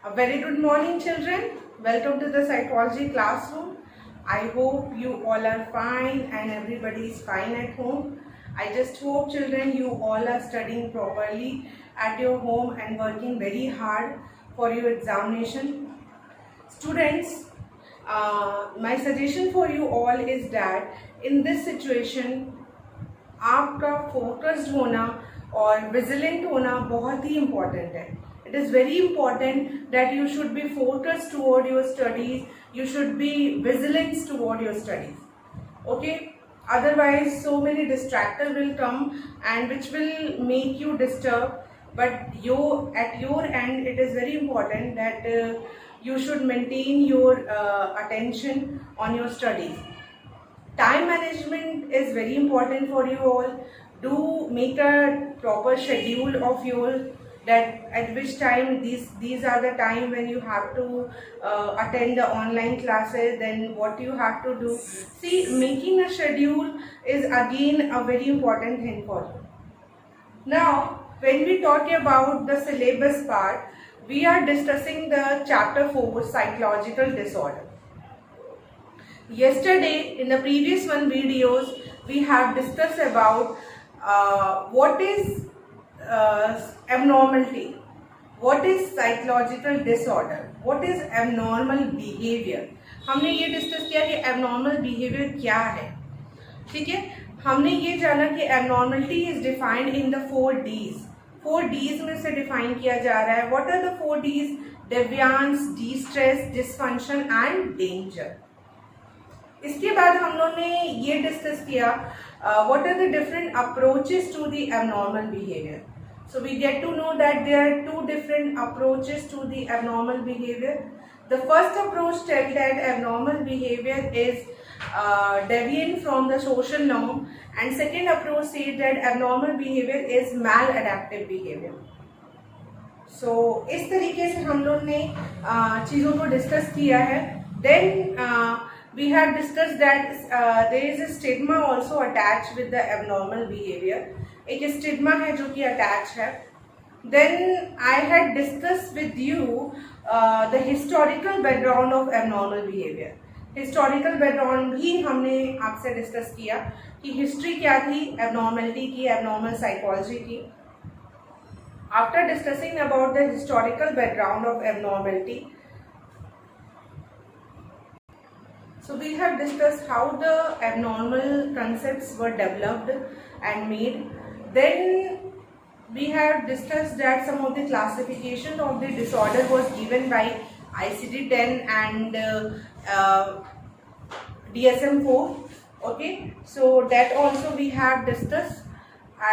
A very good morning, children. Welcome to the psychology classroom. I hope you all are fine and everybody is fine at home. I just hope, children, you all are studying properly at your home and working very hard for your examination. Students, my suggestion for you all is that in this situation, आपका focused होना और vigilant होना बहुत ही important है. It is very important that you should be focused toward your studies. You should be vigilant toward your studies. Okay? Otherwise, so many distractors will come and which will make you disturb. But at your end, it is very important that you should maintain your attention on your studies. Time management is very important for you all. Do make a proper schedule of your that at which time these are the time when you have to attend the online classes, then what you have to do. See, making a schedule is again a very important thing for you. Now, when we talk about the syllabus part, we are discussing the chapter 4, psychological disorder. Yesterday, in the previous videos, we have discussed about what is abnormality, what is psychological disorder, what is abnormal behavior. हमने ये discuss किया कि abnormal behavior क्या है. ठीक है, हमने ये जाना कि abnormality is defined in the 4 Ds. 4 Ds में से डिफाइन किया जा रहा है. What are the 4 Ds? Deviance, distress, dysfunction and danger. इसके बाद हम लोगों ने ये डिस्कस किया what are the different approaches to the abnormal behaviour. So we get to know that there are 2 different approaches to the abnormal behaviour. The first approach tell that abnormal behaviour is deviant from the social norm, and second approach says that abnormal behavior is maladaptive behavior. So इस तरीके से हम लोग ने चीज़ों को discuss किया है. Then we have discussed that there is a stigma also attached with the abnormal behavior. एक stigma है जो कि attached है. Then I had discussed with you the historical background of abnormal behavior. Historical background भी हमने आपसे discuss किया कि हिस्ट्री क्या थी abnormality की, abnormal psychology की. After discussing about the historical background of abnormality, so we have discussed how the abnormal concepts were developed and made. Then we have discussed that some of the classification of the disorder was given by ICD-10 and DSM-4. Okay, so that also we have discussed,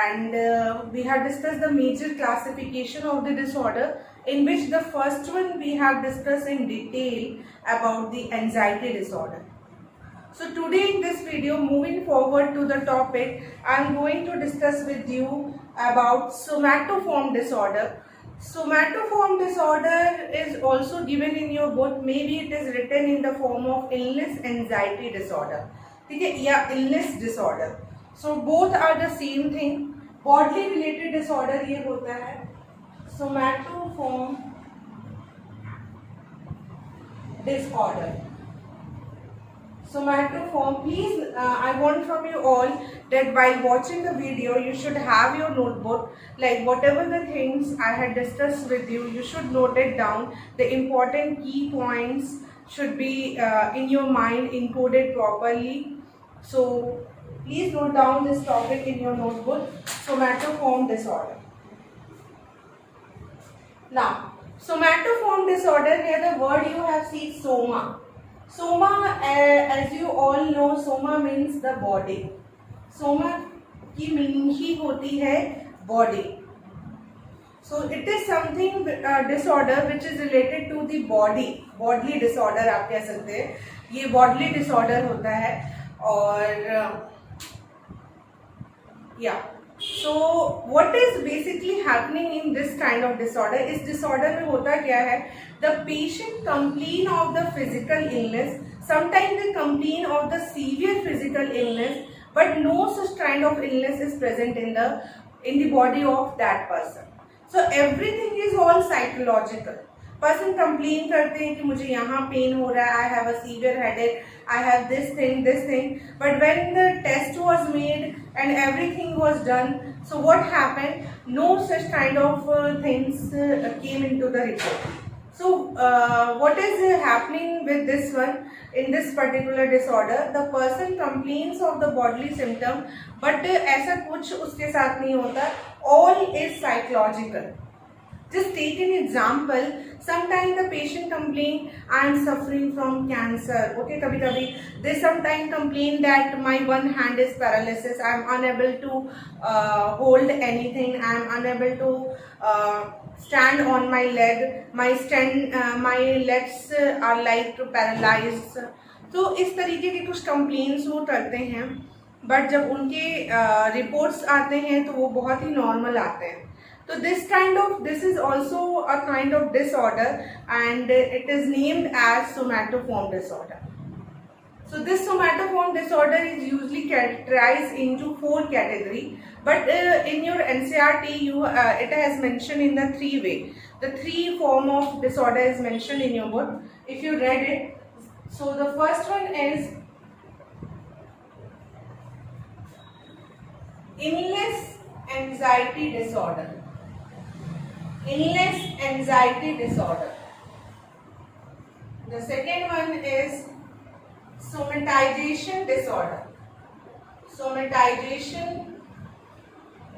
and we have discussed the major classification of the disorder, in which the first one we have discussed in detail about the anxiety disorder. So today in this video, moving forward to the topic, I am going to discuss with you about somatoform disorder. Somatoform disorder is also given in your book. Maybe it is written in the form of illness anxiety disorder. ठीक है, या illness disorder. So both are the same thing. Bodily related disorder ये होता है somatoform disorder. Somatoform, please, I want from you all that while watching the video, you should have your notebook, like whatever the things I had discussed with you, you should note it down. The important key points should be in your mind, encoded properly. So please note down this topic in your notebook, somatoform disorder. Now, somatoform disorder, here the word you have seen, soma. Soma, as you all know, soma means the body. Soma की meaning ही होती है body. So it is something disorder which is related to the body. Bodily disorder आप कह सकते हैं. ये bodily disorder होता है और yeah. So what is basically happening in this kind of disorder? इस disorder में होता क्या है? The patient complain of the physical illness. Sometimes they complain of the severe physical illness, but no such kind of illness is present in the body of that person. So everything is all psychological. Person complain करते हैं कि मुझे यहाँ pen हो रहा है, I have a severe headache, I have this thing, but when the test was made and everything was done, so what happened? No such kind of things came into the report. So what is happening with this one? In this particular disorder, the person complains of the bodily symptom, but ऐसा कुछ उसके साथ नहीं होता. All is psychological. Just take an example. Sometimes the patient complain, I am suffering from cancer. Okay, kabhi they sometimes complain that my one hand is paralysis. I am unable to hold anything. I am unable to stand on my leg. My legs are like paralyzed. तो इस तरीके के कुछ complains वो करते हैं, but जब उनके रिपोर्ट्स आते हैं तो वो बहुत ही नॉर्मल आते हैं. So this is also a kind of disorder, and it is named as somatoform disorder. So this somatoform disorder is usually categorized into 4 categories, but in your NCERT it has mentioned in the 3 way. The 3 form of disorder is mentioned in your book if you read it. So the first one is illness anxiety disorder. Illness anxiety disorder. The second one is somatization disorder. Somatization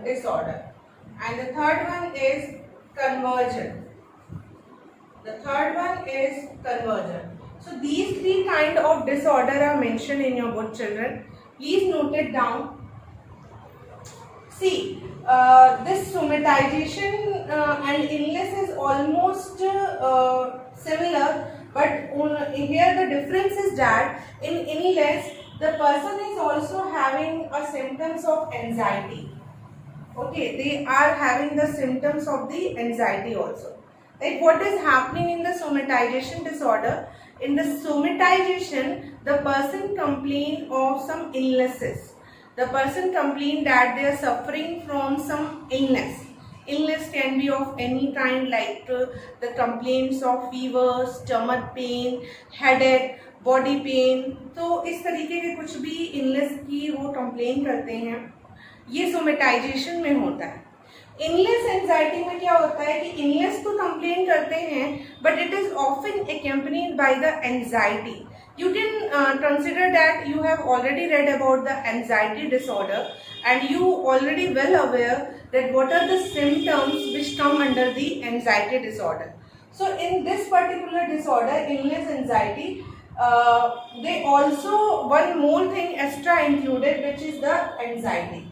disorder. And the third one is conversion. The third one is conversion. So these 3 kind of disorder are mentioned in your book, children. Please note it down. See, this somatization and illness is almost similar, but here the difference is that in illness the person is also having a symptoms of anxiety. Okay, they are having the symptoms of the anxiety also. Like what is happening in the somatization disorder? In the somatization, the person complain of some illnesses. The person complain that they are suffering from some illness. Illness can be of any kind, like the complaints of fever, stomach pain, headache, body pain. तो इस तरीके के कुछ भी illness की वो complain करते हैं, ये somatization में होता है. Illness anxiety में क्या होता है कि illness तो complain करते हैं, but it is often accompanied by the anxiety. You can consider that you have already read about the anxiety disorder, and you already well aware that what are the symptoms which come under the anxiety disorder. So in this particular disorder, illness anxiety, they also one more thing extra included, which is the anxiety.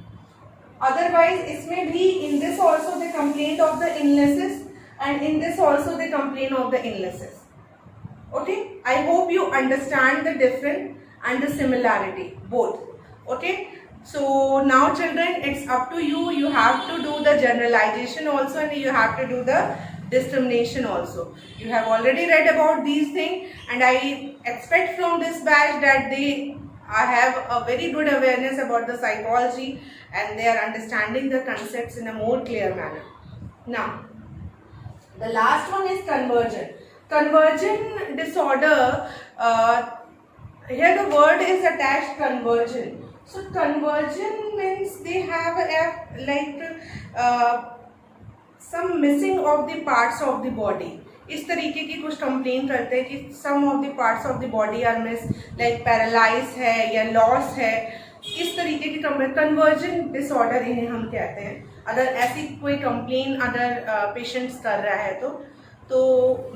Otherwise, इसमें भी in this also they complain of the illnesses, and in this also they complain of the illnesses. Okay, I hope you understand the difference and the similarity both. Okay, so now children, it's up to you. You have to do the generalization also, and you have to do the discrimination also. You have already read about these things, and I expect from this batch that they have a very good awareness about the psychology, and they are understanding the concepts in a more clear manner. Now, the last one is conversion. Conversion disorder, here the word is attached, conversion. So conversion means they have some missing of the parts of the body. इस तरीके की कुछ complain करते हैं कि some of the parts of the body are missed, like paralyzed है या loss है. इस तरीके की conversion disorder इन्हें हम कहते हैं. अगर ऐसी कोई कंप्लेन अगर पेशेंट्स कर रहा है तो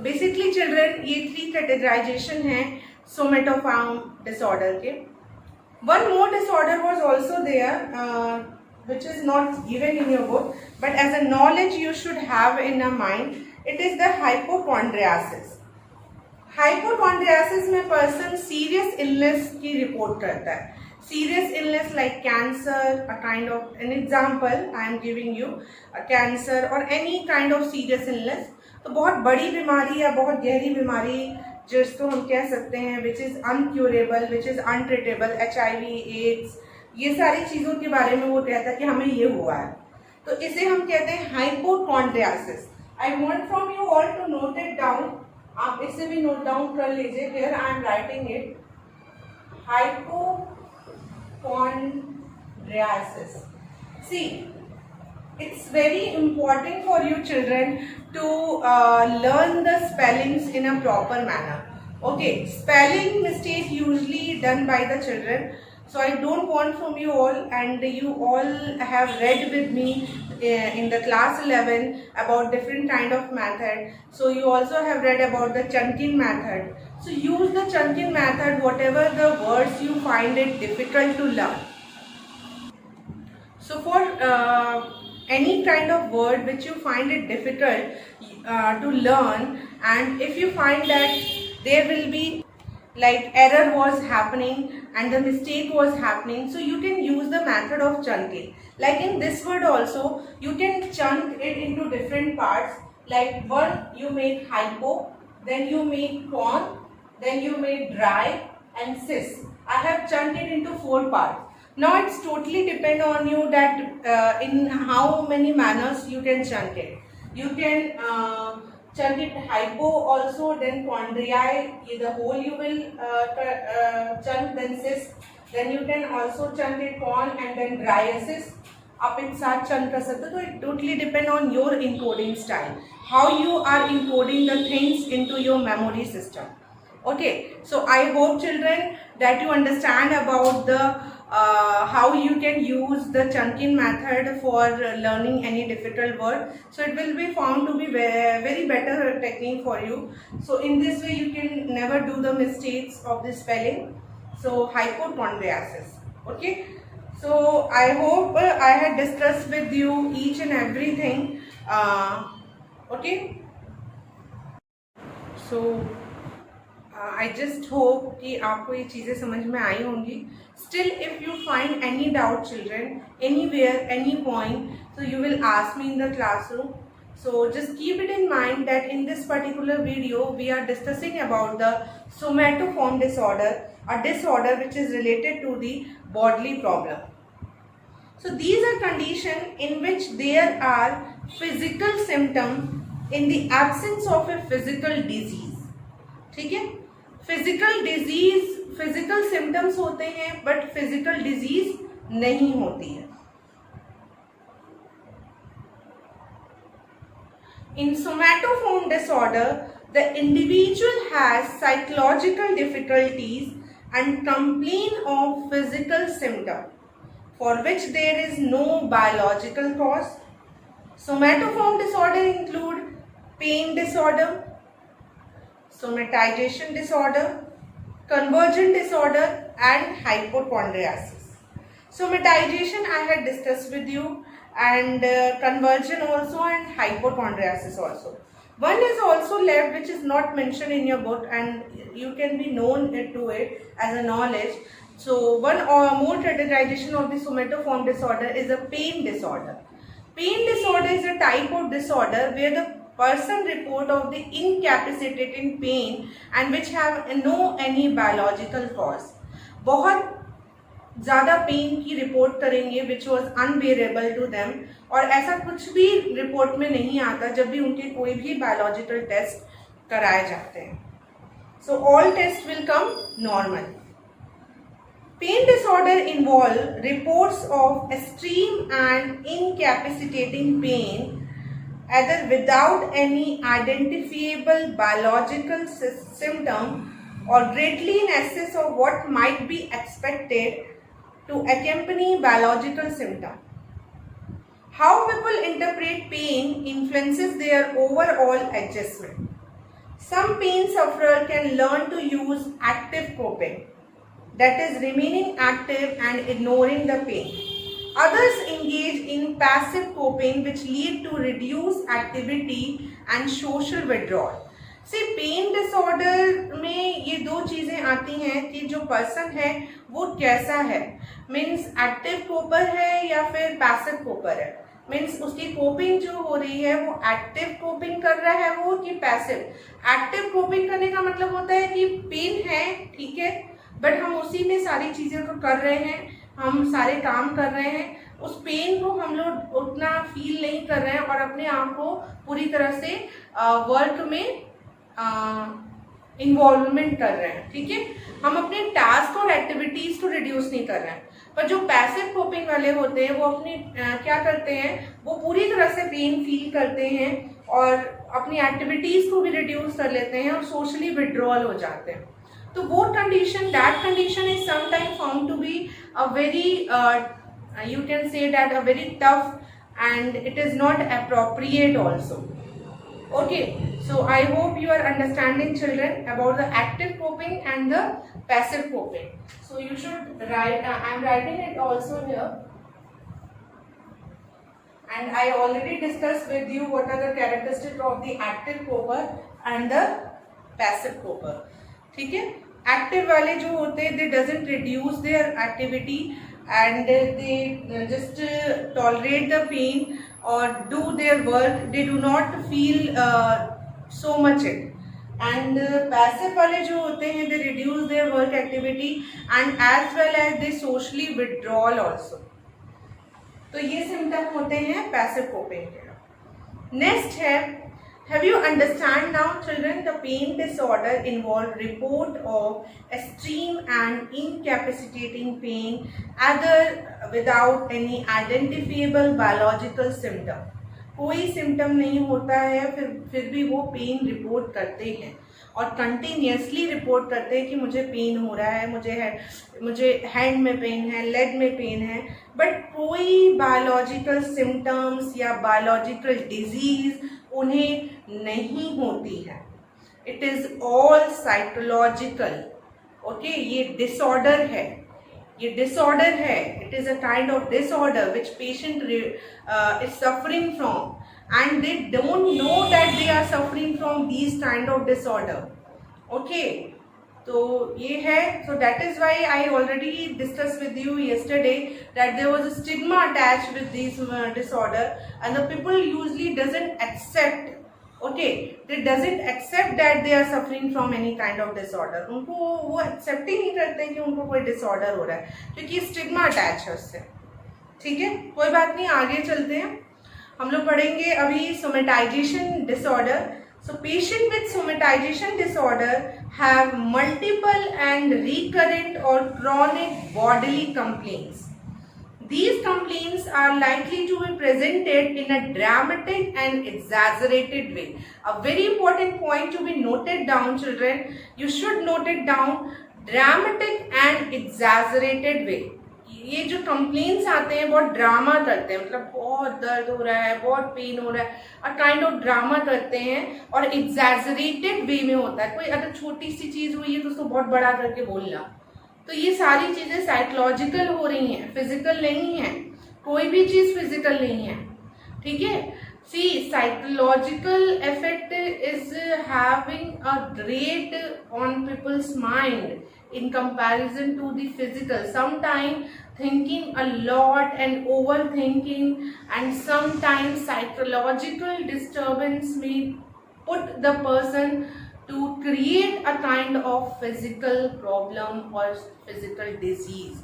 बेसिकली चिल्ड्रन ये 3 कैटेगराइजेशन हैं सोमेटोफॉर्म डिसऑर्डर के. One more disorder was also there which is not given in your book, but as a knowledge you should have in your mind. It is the hypochondriasis. Hypochondriasis में person serious illness की report करता है. Serious illness like cancer, a kind of an example I am giving you, a cancer or any kind of serious illness. तो बहुत बड़ी बीमारी या बहुत गहरी बीमारी जिसको हम कह सकते हैं which is incurable, which is untreatable, HIV, AIDS, ये सारी चीज़ों के बारे में वो कहता है कि हमें ये हुआ है, तो इसे हम कहते हैं hypochondriasis. I want from you all to note it down. आप इसे भी नोट डाउन कर लीजिए. Here I am writing it. Hypochondriasis. See, it's very important for you children to learn the spellings in a proper manner. Okay, spelling mistake usually done by the children. So I don't want from you all, and you all have read with me in the class 11 about different kind of method. So you also have read about the chunking method. So use the chunking method whatever the words you find it difficult to learn. So for any kind of word which you find it difficult to learn, and if you find that there will be like error was happening and the mistake was happening, so you can use the method of chunking. Like in this word also, you can chunk it into different parts. Like one, you make hypo, then you make con, then you make dry and cis. I have chunked it into 4 parts. Now it's totally depend on you that in how many manners you can chunk it. You can chunk it hypo also, then chondriae, the whole you will chunk, then cis, then you can also chunk it con and then dryasis. आप एक साथ chunk कर सकते हो. तो it totally depend on your encoding style, how you are encoding the things into your memory system. Okay, so I hope children that you understand about the how you can use the chunking method for learning any difficult word. So it will be found to be very better technique for you. So in this way you can never do the mistakes of the spelling. So hypochondriasis. Okay, so I hope I had discussed with you each and everything. Okay, so I just hope कि आपको ये चीज़ें समझ में आई होंगी. Still, if you find any doubt, children, anywhere, any point, so you will ask me in the classroom. So just keep it in mind that in this particular video, we are discussing about the somatoform disorder, a disorder which is related to the bodily problem. So these are conditions in which there are physical symptoms in the absence of a physical disease. ठीक है, physical disease, physical symptoms होते हैं but physical disease नहीं होती है. In somatoform disorder, the individual has psychological difficulties and complain of physical symptoms for which there is no biological cause. Somatoform disorder include pain disorder, somatization disorder, convergent disorder and hypochondriasis. Somatization I had discussed with you, and conversion also, and hypochondriasis also. One is also left which is not mentioned in your book and you can be known to it as a knowledge. So one or more categorization of the somatoform disorder is a pain disorder. Pain disorder is a type of disorder where the person report of the incapacitating pain and which have no any biological cause. बहुत ज़्यादा pen की report करेंगे which was unbearable to them, और ऐसा कुछ भी report में नहीं आता जब भी उनके कोई भी बायोलॉजिकल टेस्ट कराए जाते हैं. So all tests will come normal. Pain disorder involve reports of extreme and incapacitating pain either without any identifiable biological symptom or greatly in excess of what might be expected to accompany biological symptom. How people interpret pain influences their overall adjustment. Some pain sufferer can learn to use active coping, that is remaining active and ignoring the pain. Others engage in passive coping which lead to reduced activity and social withdrawal. See, pain disorder में ये 2 चीज़ें आती हैं कि जो person है वो कैसा है, मीन्स एक्टिव कोपर है या फिर पैसिव कोपर है. मीन्स उसकी कोपिंग जो हो रही है वो एक्टिव कोपिंग कर रहा है वो कि पैसिव. एक्टिव कोपिंग करने का मतलब होता है कि पेन है, ठीक है, बट हम उसी में सारी चीज़ें को कर रहे हैं, हम सारे काम कर रहे हैं, उस पेन को हम लोग उतना फील नहीं कर रहे हैं और अपने आप को पूरी तरह से वर्क में इन्वॉल्वमेंट कर रहे हैं, ठीक है। हम अपने टास्क और एक्टिविटीज को रिड्यूस नहीं कर रहे हैं। पर जो पैसिव कोपिंग वाले होते हैं वो अपने क्या करते हैं, वो पूरी तरह से पेन फील करते हैं और अपनी एक्टिविटीज को भी रिड्यूस कर लेते हैं और सोशली विड्रॉल हो जाते हैं। तो वो condition, that condition is sometime found to be a very you can say that a very tough and it is not appropriate also. Okay, so I hope you are understanding, children, about the active coping and the passive coping. So you should write, I am writing it also here, and I already discussed with you what are the characteristics of the active coper and the passive coper. ठीक है, active वाले जो होते हैं, they doesn't reduce their activity and they just tolerate the pain or do their work. They do not feel so much it. And passive वाले जो होते हैं, they reduce their work activity and as well as they socially withdrawal also. तो ये symptom होते हैं passive coping के। Next है, have you understand now, children, the pain disorder involve report of extreme and incapacitating pain either without any identifiable biological symptom. कोई symptom नहीं होता है, फिर भी वो पेन रिपोर्ट करते हैं और कंटिन्यूसली रिपोर्ट करते हैं कि मुझे पेन हो रहा है, मुझे हैंड में पेन है, लेग में पेन है, बट कोई बायोलॉजिकल सिम्टम्स या बायोलॉजिकल डिजीज उन्हें नहीं होती है। It is all psychological. Okay, ये डिसऑर्डर है, ये डिसऑर्डर है। It is a kind of disorder which patient is suffering from and they don't know that they are suffering from these kind of disorder. Okay, तो ये है, so that is why I already discussed with you yesterday that there was a stigma attached with this disorder and the people usually doesn't accept, okay, they doesn't accept that they are suffering from any kind of disorder. उनको वो accept ही नहीं करते कि उनको कोई disorder हो रहा है क्योंकि stigma attached है उससे। ठीक है, कोई बात नहीं, आगे चलते हैं। हम लोग पढ़ेंगे अभी somatization disorder. So patient with somatization disorder have multiple and recurrent और chronic bodily complaints. These complaints are likely to be presented in a dramatic and exaggerated way. A very important point to be noted down, children. You should note it down. Dramatic and exaggerated way. ये जो complaints आते हैं बहुत drama करते हैं, मतलब बहुत दर्द हो रहा है, बहुत पेन हो रहा है, और काइंड ऑफ ड्रामा करते हैं और एग्जैजरेटेड वे में होता है। कोई अगर छोटी सी चीज हुई है तो उसको बहुत बड़ा करके बोलना। तो ये सारी चीजें साइकोलॉजिकल हो रही हैं, फिजिकल नहीं है। कोई भी चीज फिजिकल नहीं है, ठीक है। See psychological effect is having a great on people's mind in comparison to the physical. Sometimes thinking a lot and overthinking and sometimes psychological disturbance may put the person to create a kind of physical problem or physical disease.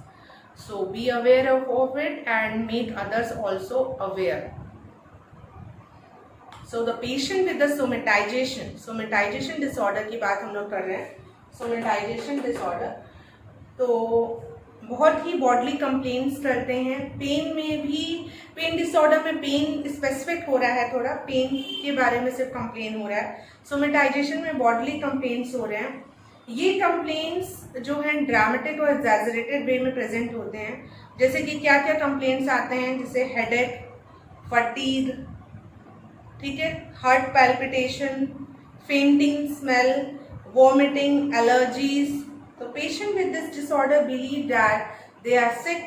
So be aware of it and make others also aware. So the patient with the somatization disorder की बात हम लोग कर रहे हैं। Somatisation disorder तो बहुत ही bodily complaints करते हैं। पेन में भी, पेन डिसऑर्डर में पेन स्पेसिफिक हो रहा है, थोड़ा पेन के बारे में सिर्फ कंप्लेन हो रहा है। सोमेटाइजेशन में बॉडली कंप्लेंट्स हो रहे हैं। ये कंप्लेंट्स जो हैं ड्रामेटिक और एग्जैजरेटेड वे में प्रेजेंट होते हैं। जैसे कि क्या क्या कंप्लेंट्स आते हैं, जैसे हेडेक, फटीग, ठीक है, heart palpitation, fainting smell, vomiting, allergies. The patient with this disorder believe that they are sick,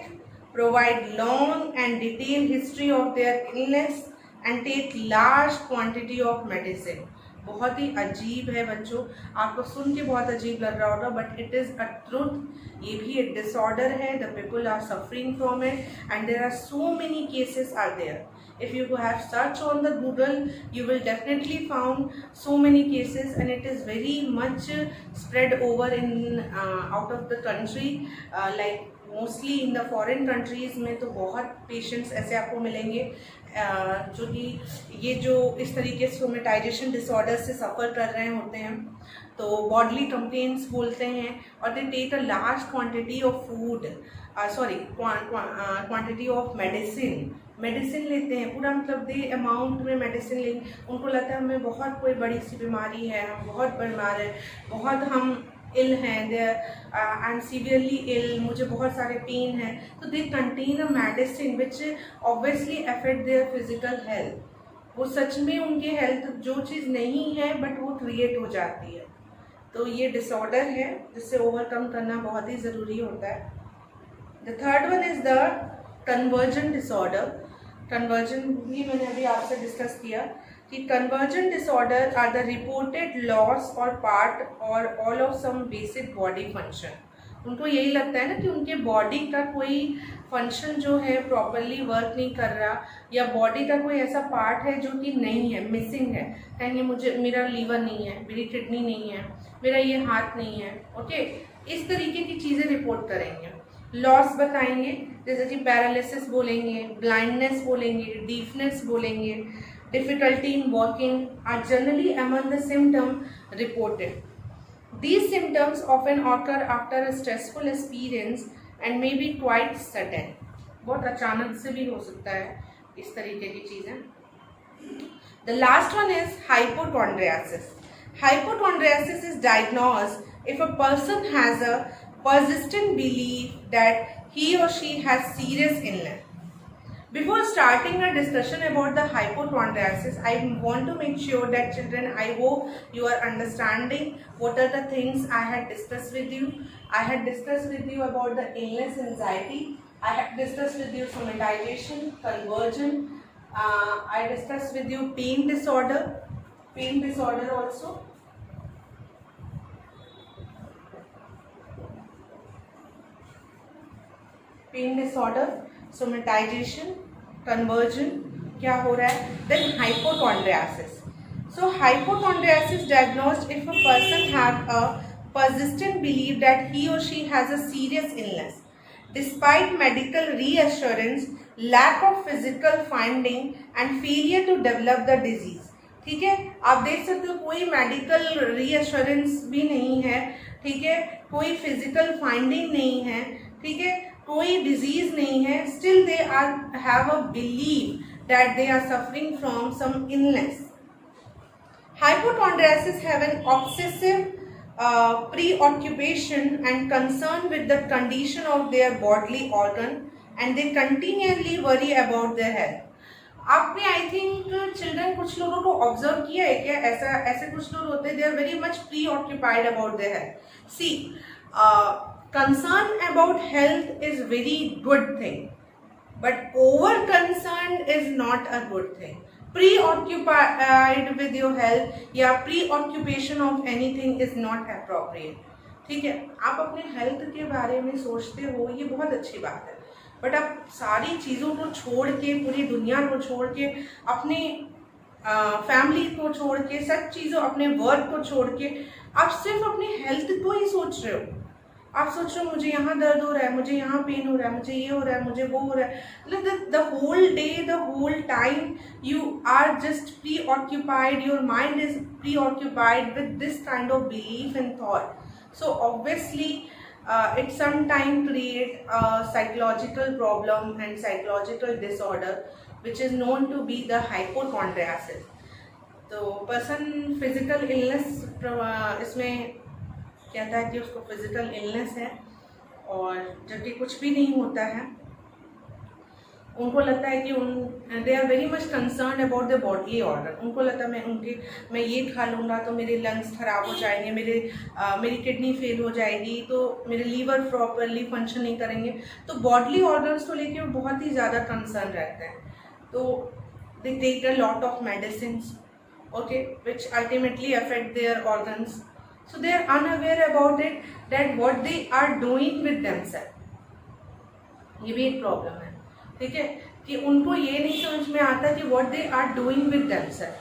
provide long and detailed history of their illness and take large quantity of medicine. बहुत ही अजीब है बच्चों, आपको सुन के बहुत अजीब लग रहा होगा, but it is a truth. ये भी एक डिसऑर्डर है, the people are suffering from it and there are so many cases are there. If you have search on the Google, you will definitely found so many cases and it is very much spread over in out of the country. Like mostly in the foreign countries में तो बहुत patients ऐसे आपको मिलेंगे जो कि ये जो इस तरीके से सोमेटाइजेशन डिसऑर्डर से सफ़र कर रहे होते हैं, तो बॉडली कंप्लेंट्स बोलते हैं, और they take a large quantity of food, quantity of medicine लेते हैं, पूरा मतलब दे अमाउंट में मेडिसिन लेंगे। उनको लगता है हमें बहुत कोई बड़ी सी बीमारी है, हम बहुत बीमार है, बहुत हम इल हैं, दे आई एम सीवियरली इल, मुझे बहुत सारे पेन है, तो they contain a medicine which obviously affect their physical health. वो सच में उनके हेल्थ जो चीज़ नहीं है बट वो क्रिएट हो जाती है। तो ये डिसऑर्डर है जिससे ओवरकम करना बहुत ही ज़रूरी होता है। The third one is the conversion disorder. Conversion भी मैंने अभी आपसे डिस्कस किया कि conversion disorder are the reported loss और पार्ट और all of some basic body function. उनको यही लगता है ना कि उनके बॉडी का कोई फंक्शन जो है प्रॉपरली वर्क नहीं कर रहा, या बॉडी का कोई ऐसा पार्ट है जो कि नहीं है, मिसिंग है। कहेंगे मुझे मेरा लीवर नहीं है, मेरी किडनी नहीं है, मेरा ये हाथ नहीं है, ओके, इस तरीके की चीज़ें रिपोर्ट करेंगे। लॉस बताएंगे, जैसे कि पैरालिसिस बोलेंगे, ब्लाइंडनेस बोलेंगे, डीफनेस बोलेंगे, difficulty in walking are generally among the symptom reported. These symptoms often occur after a stressful experience and may be quite sudden. बहुत अचानक से भी हो सकता है इस तरीके की चीज़ें। The last one is hypochondriasis. Hypochondriasis is diagnosed if a person has a persistent belief that he or she has serious illness. Before starting a discussion about the hypochondriasis, I want to make sure that children, I hope you are understanding what are the things I had discussed with you. I had discussed with you about the illness anxiety. I had discussed with you somatization, conversion. I discussed with you pain disorder also. Pain disorder, somatisation, conversion क्या हो रहा है, then hypochondriasis. So hypochondriasis diagnosed if a person have a persistent belief that he or she has a serious illness despite medical reassurance, lack of physical finding and failure to develop the disease। ठीक है, आप देख सकते हो कोई medical reassurance भी नहीं है, ठीक है, कोई फिजिकल फाइंडिंग नहीं है, ठीक है, कोई डिजीज नहीं है, still they are have a believe that they are suffering from some illness. Hypochondriasis have an obsessive preoccupation and concern with the condition of their bodily organ and they continually worry about their health। आपने I think children कुछ लोगों को observe किया है क्या, ऐसा ऐसे कुछ लोग होते हैं, they are very much preoccupied about their health. See, concern about health is very good thing, but over concern is not a good thing। preoccupied with your health या preoccupation of anything is not appropriate। ठीक है, आप अपने health के बारे में सोचते हो, ये बहुत अच्छी बात है, बट आप सारी चीज़ों को छोड़ के, पूरी दुनिया को छोड़ के, अपने फैमिली को छोड़ के, सब चीज़ों, अपने वर्क को छोड़ के आप सिर्फ अपनी हेल्थ को ही सोच रहे हो। आप सोच रहे हो मुझे यहाँ दर्द हो रहा है, मुझे यहाँ पेन हो रहा है, मुझे ये हो रहा है, मुझे वो हो रहा है, मतलब the whole day, the whole time you are just preoccupied, your mind is preoccupied with this kind of belief and thought. So obviously it sometimes create a psychological problem and psychological disorder which is known to be the hypochondriasis। तो person physical illness इसमें कहता है कि उसको physical illness है, और जबकि कुछ भी नहीं होता है। उनको लगता है कि they are very much concern about the bodily organ. उनको लगता है मैं ये खा लूँगा तो मेरे लंग्स खराब हो जाएंगे, मेरी किडनी फेल हो जाएगी, तो मेरे लीवर प्रॉपरली फंक्शन नहीं करेंगे। तो बॉडली ऑर्गन्स को लेके वो बहुत ही ज़्यादा कंसर्न रहते हैं। तो they take a lot of medicine, okay, which ultimately affect their organs. So they are unaware about it, that what they are doing with themselves। ये भी एक प्रॉब्लम है, ठीक है, कि उनको ये नहीं समझ में आता कि what they are doing with themselves,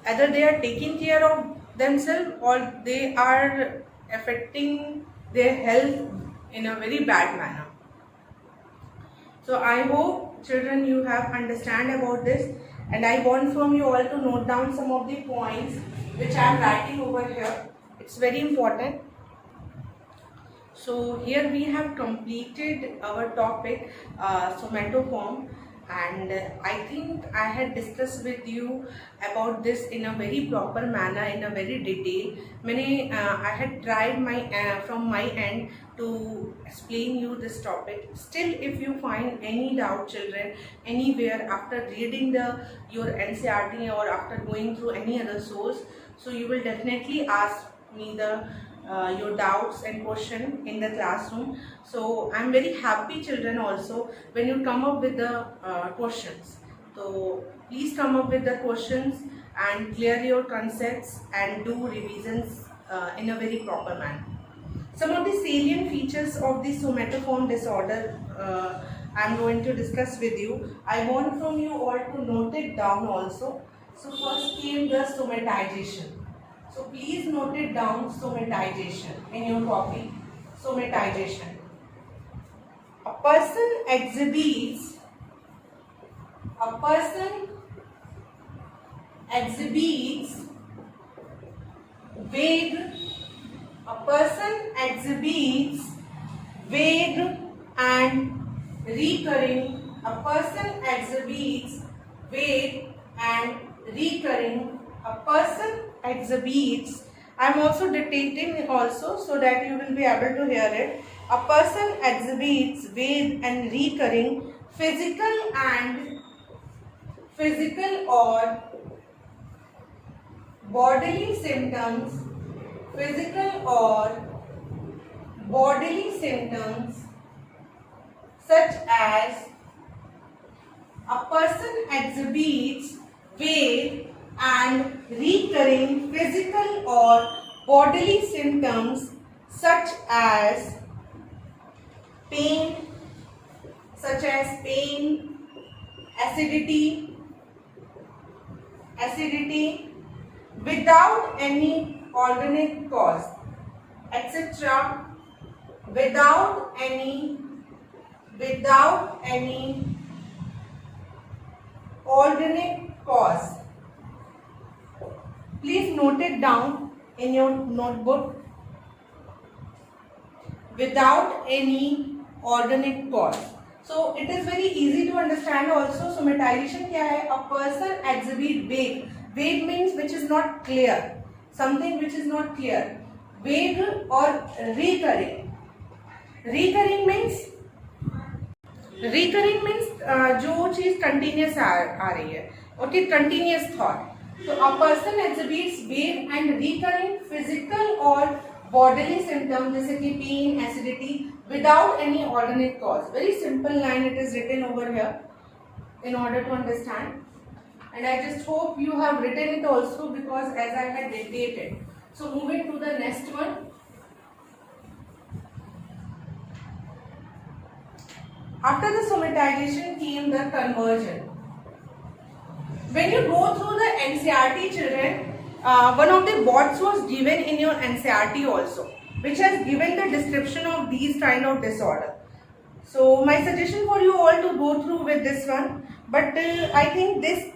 either they are taking care of themselves or they are affecting their health in a very bad manner। So I hope children you have understand about this, and I want from you all to note down some of the points which I am writing over here. It's very important. So here we have completed our topic somatoform, and I think I had discussed with you about this in a very proper manner, in a very detail. I had tried from my end to explain you this topic. Still, if you find any doubt, children, anywhere after reading your NCERT or after going through any other source, so you will definitely ask me your doubts and question in the classroom. So I'm very happy, children, also when you come up with the questions. So please come up with the questions and clear your concepts and do revisions in a very proper manner. Some of the salient features of the somatoform disorder I'm going to discuss with you. I want from you all to note it down also. So first came the somatization. So please note it down, somatization, in your copy. Somatization. A person exhibits vague and recurring. A person exhibits vague and recurring. A person exhibits. I am also dictating also so that you will be able to hear it. A person exhibits vague and recurring physical or bodily symptoms. Physical or bodily symptoms such as a person exhibits vague and recurring physical or bodily symptoms such as pain, acidity without any organic cause, etc. without any organic cause. Please note it down in your notebook. Without any organic cause. So it is very easy to understand also. Somatization क्या है? A person exhibit vague. Vague means which is not clear. Something which is not clear. Vague or recurring. Recurring means जो चीज continuous आ रही है. Okay, continuous thought. So a person exhibits vague and recurring physical or bodily symptoms जैसे कि pain, acidity without any organic cause. Very simple line it is written over here in order to understand. And I just hope you have written it also because as I had dictated. So moving to the next one. After the somatization came the conversion. When you go through the NCERT, children, one of the bots was given in your NCERT also, which has given the description of these kind of disorder. So my suggestion for you all to go through with this one, but I think this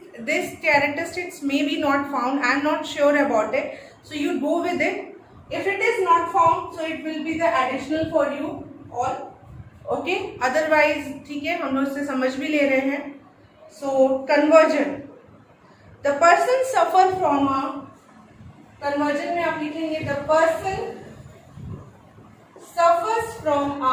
characteristics may be not found. I am not sure about it. So you go with it. If it is not found, so it will be the additional for you all. Okay. Otherwise, ठीक है, हम लोग इसे समझ भी ले रहे हैं. So conversion. The person suffer from a conversion में आप लिखेंगे the person suffers from a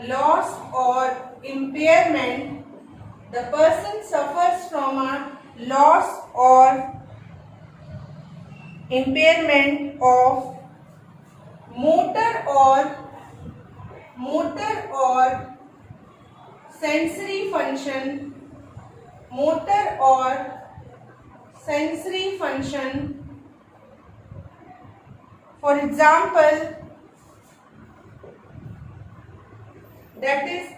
loss or impairment. The person suffers from a loss or impairment of motor or sensory function. For example, that is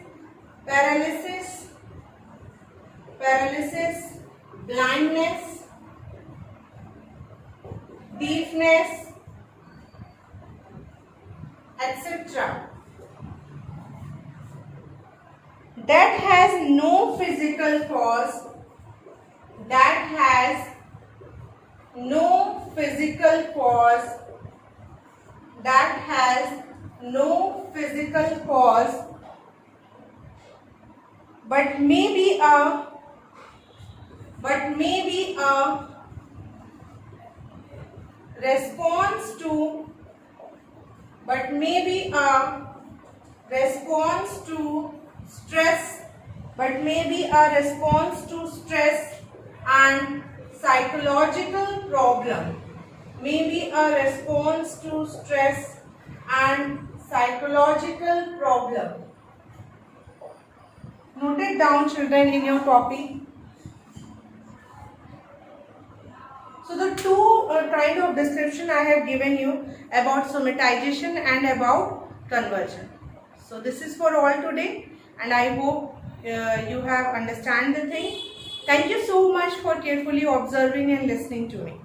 paralysis, blindness, weakness, etc. That has no physical cause, that has no physical cause, that has no physical cause, but may be a response to stress, and psychological problem, may be a response to stress and psychological problem. Note it down, children, in your copy. So the two kind of description I have given you about somatization and about conversion. So this is for all today, and I hope you have understand the thing. Thank you so much for carefully observing and listening to me.